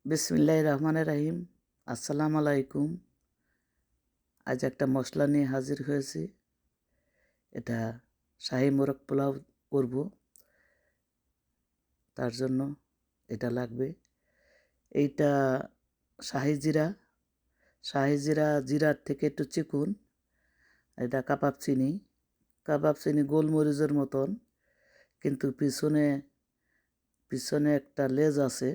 বিসমিল্লাহির রহমানির রহিম। আসসালামু আলাইকুম। আজ একটা মশলা নিয়ে হাজির হয়েছি। এটা শাহী মোরগ পোলাও করব। তার জন্য এটা লাগবে। এইটা শাহী জিরা। শাহী জিরা জিরার থেকে একটু চিকুন। এটা কাবাব চিনি। কাবাব চিনি গোলমরিচের মতন, কিন্তু পিছনে পিছনে একটা লেজ আছে।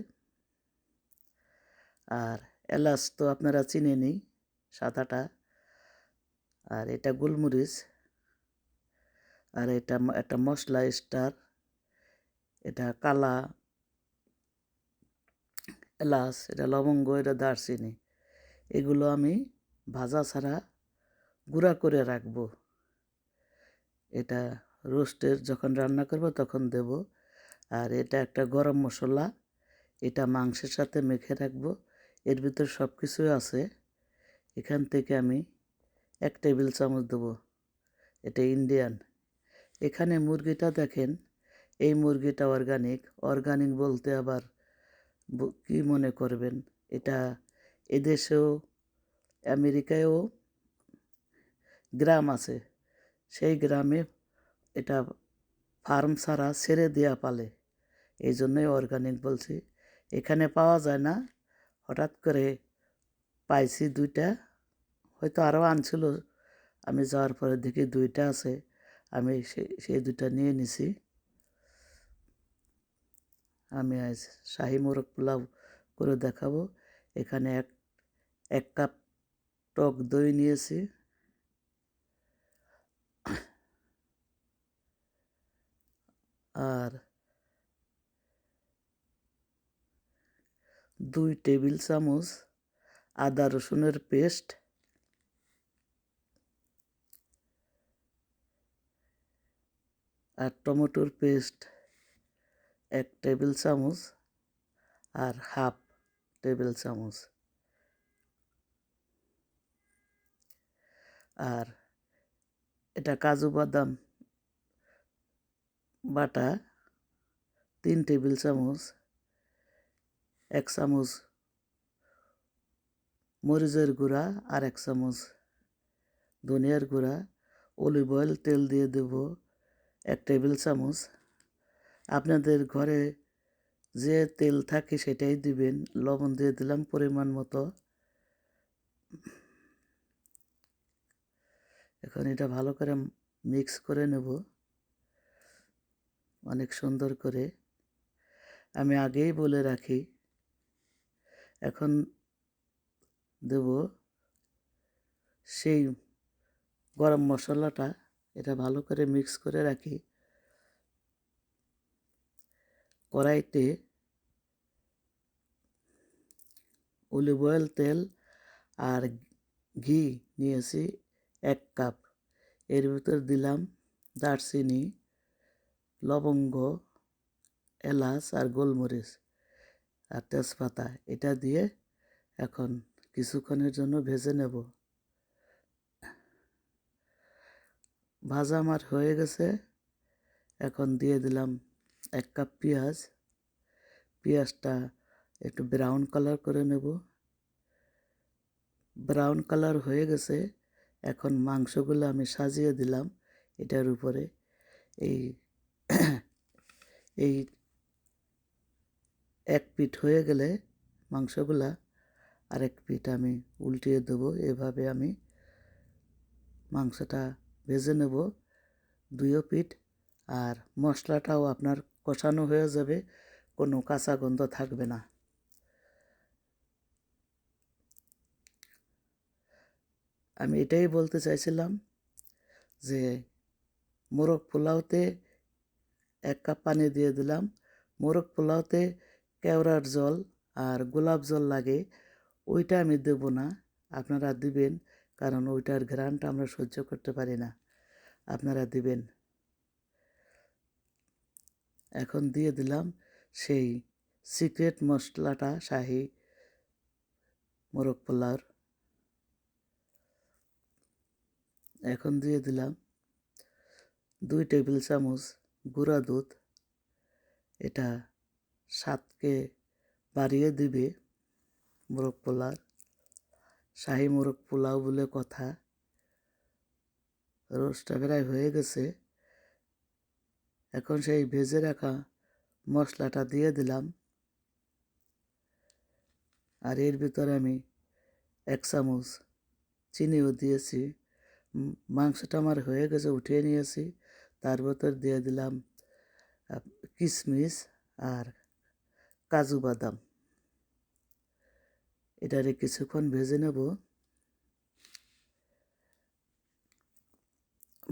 আর এলাচ তো আপনারা চিনেনই, সাদাটা। আর এটা গোলমরিচ। আর এটা একটা মশলা স্টার। এটা কালা এলাচ, এটা লবঙ্গ, এটা দারচিনি। এগুলো আমি ভাজা ছাড়া গুঁড়া করে রাখবো। এটা রোস্টের যখন রান্না করব তখন দেব। আর এটা একটা গরম মশলা, এটা মাংসের সাথে মেখে রাখবো। এর ভিতর সব কিছুই আছে। এখান থেকে আমি 1 টেবিল চামচ দেবো। এটা ইন্ডিয়ান। এখানে মুরগিটা দেখেন, এই মুরগিটা অর্গানিক। অর্গানিক বলতে আবার কি মনে করবেন, এটা এদেশেও আমেরিকায়ও গ্রাম আছে। সেই গ্রামে এটা ফার্ম ছাড়া ছেড়ে দেয়া পালে, এই জন্যই অর্গানিক বলছি। এখানে পাওয়া যায় না, হঠাৎ করে পাইছি 2টা, হয়তো আরও আনছিল। আমি যাওয়ার পরে দেখি 2টা আছে। আমি সেই 2টা নিয়ে নিছি। আমি আজ শাহী মোরগ পোলাও করে দেখাবো। এখানে এক কাপ টক দই নিয়েছি। আর 2 টেবিল চামচ আদা রসুনের পেস্ট। আর টমেটোর পেস্ট 1 টেবিল চামচ। আর হাফ টেবিল চামচ। আর এটা কাজু বাদাম বাটা 3 টেবিল চামচ। 1 চামচ মরিচের গুঁড়া, আর 1 চামচ ধনিয়ার গুঁড়া। অলিভ অয়েল তেল দিয়ে দেব 1 টেবিল চামচ। আপনাদের ঘরে যে তেল থাকে সেটাই দিবেন। লবণ দিয়ে দিলাম পরিমাণ মতো। এখন এটা ভালো করে মিক্স করে নেব, অনেক সুন্দর করে। আমি আগেই বলে রাখি, এখন দেব সেই গরম মশলাটা। এটা ভালো করে মিক্স করে রাখি। কড়াইতে অলিভ অয়েল তেল আর ঘি নিয়েছি 1 কাপ। এর ভিতর দিলাম দারচিনি, লবঙ্গ, এলাচ আর গোলমরিচ আর তেজপাতা। এটা দিয়ে এখন কিছুক্ষণের জন্য ভেজে নেব। ভাজা আমার হয়ে গেছে। এখন দিয়ে দিলাম 1 কাপ পেঁয়াজ। পেঁয়াজটা একটু ব্রাউন কালার করে নেব। ব্রাউন কালার হয়ে গেছে। এখন মাংসগুলো আমি সাজিয়ে দিলাম এটার উপরে। এই এই 1 পিঠ হয়ে গেলে মাংসগুলা আরেক পিঠ আমি উল্টিয়ে দেবো। এভাবে আমি মাংসটা ভেজে নেব 2 পিঠ। আর মশলাটাও আপনার কষানো হয়ে যাবে, কোনো কাঁচা গন্ধ থাকবে না। আমি এটাই বলতে চাইছিলাম যে মোরগ পোলাওতে 1 কাপ পানি দিয়ে দিলাম। মোরগ পোলাওতে কেওড়ার জল আর গোলাপ জল লাগে, ওইটা আমি দেব না। আপনারা দিবেন, কারণ ওইটার ঘ্রাণটা আমরা সহ্য করতে পারি না। আপনারা দিবেন। এখন দিয়ে দিলাম সেই সিক্রেট মশলাটা, শাহী মোরগ পোলাওর। এখন দিয়ে দিলাম 2 টেবিল চামচ গুঁড়া দুধ। এটা স্বাদকে বাড়িয়ে দিবে। মোরগ পোলার, শাহি মোরগ পোলাও বলে কথা। রোস্টটা প্রায় হয়ে গেছে। এখন সেই ভেজে রাখা মশলাটা দিয়ে দিলাম, আর এর ভিতরে আমি 1 চামচ চিনিও দিয়েছি। মাংসটা আমার হয়ে গেছে, উঠিয়ে নিয়েছি। তার ভিতর দিয়ে দিলাম কিশমিশ আর কাজু বাদাম। এটারে কিছুক্ষণ ভেজে নেব।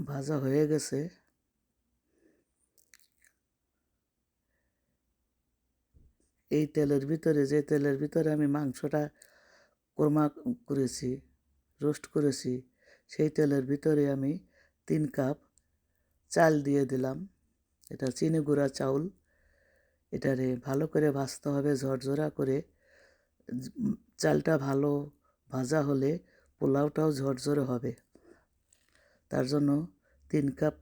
ভাজা হয়ে গেছে। এই তেলের ভিতরে, যে তেলের ভিতরে আমি মাংসটা কোরমা করেছি, রোস্ট করেছি, সেই তেলের ভিতরে আমি 3 কাপ চাল দিয়ে দিলাম। এটা চিনি গুঁড়া চাউল। এটারে ভালো করে ভাজতে হবে, ঝরঝরা করে। চালটা ভালো ভাজা হলে পোলাওটাও ঝরঝরে হবে। তার জন্য 3 কাপ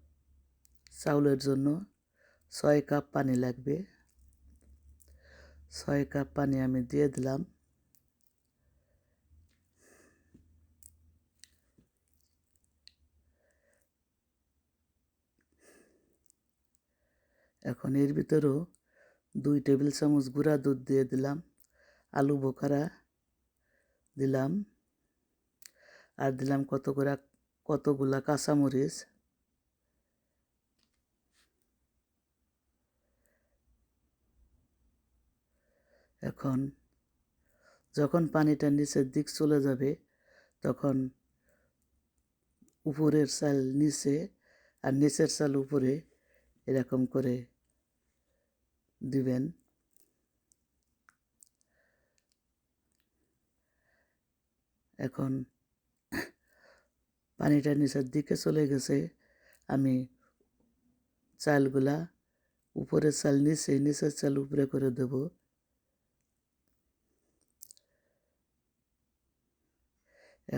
চাউলের জন্য 6 কাপ পানি লাগবে। 6 কাপ পানি আমি দিয়ে দিলাম। এখন এর ভিতরেও 2 টেবিল চামচ গুঁড়া দুধ দিয়ে দিলাম, আলু বোখারা দিলাম, আর দিলাম কতগুলা কাঁচামরিচ। এখন যখন পানিটা নিচের দিক চলে যাবে, তখন উপরের চাল নিচে আর নিচের চাল উপরে এরকম করে দিবেন। এখন পানিটা নিচের দিকে চলে গেছে। আমি চালগুলা উপরের চাল নিচে, নিচের চাল উপরে করে দেব।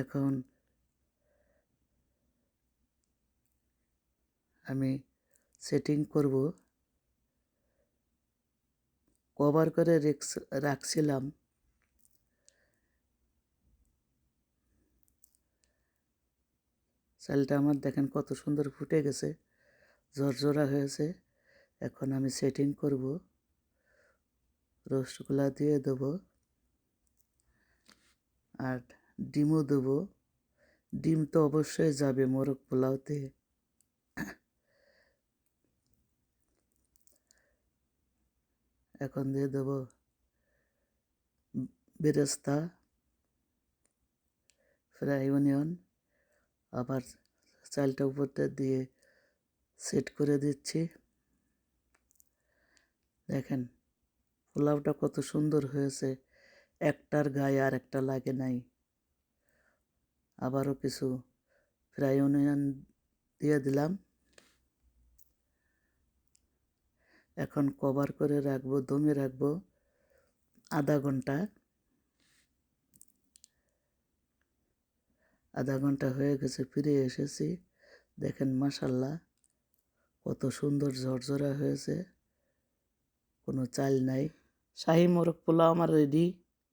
এখন আমি সেটিং করব। কভার করে রাখছিলাম। চালটা আমার দেখেন কত সুন্দর ফুটে গেছে, ঝরঝরা হয়েছে। এখন আমি সেটিং করব, রোস্টগুলা দিয়ে দেব, আর ডিমও দেব। ডিম তো অবশ্যই যাবে মোরগ পোলাওতে। এখন দিয়ে দেব বেরেস্তা, ফ্রাই অনিয়ন। আবার চালটা উপরটা দিয়ে সেট করে দিচ্ছি। দেখেন পোলাওটা কত সুন্দর হয়েছে, একটার গায়ে আর একটা লাগে নাই। আবারও কিছু ফ্রাই অনিয়ন দিয়ে দিলাম। এখন কভার করে রাখবো, দমে রাখবো আধা ঘন্টা। আধা ঘন্টা হয়ে গেছে, ফিরে এসেছি। দেখেন মাশাল্লাহ কত সুন্দর ঝরঝরা হয়েছে, কোনো চাল নাই। শাহি মোরগ পোলাও আমার রেডি।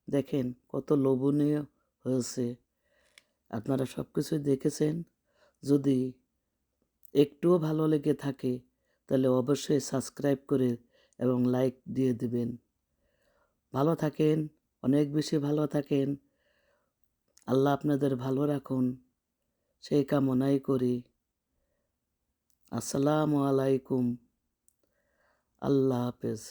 দেখেন কত লোভনীয় হয়েছে। আপনারা সব কিছুই দেখেছেন। যদি একটুও ভালো লেগে থাকে তাহলে অবশ্যই সাবস্ক্রাইব করে এবং লাইক দিয়ে দিবেন। ভালো থাকেন, অনেক বেশি ভালো থাকেন। আল্লাহ আপনাদের ভালো রাখুন, সেই কামনাই করি। আসসালামু আলাইকুম। আল্লাহ হাফেজ।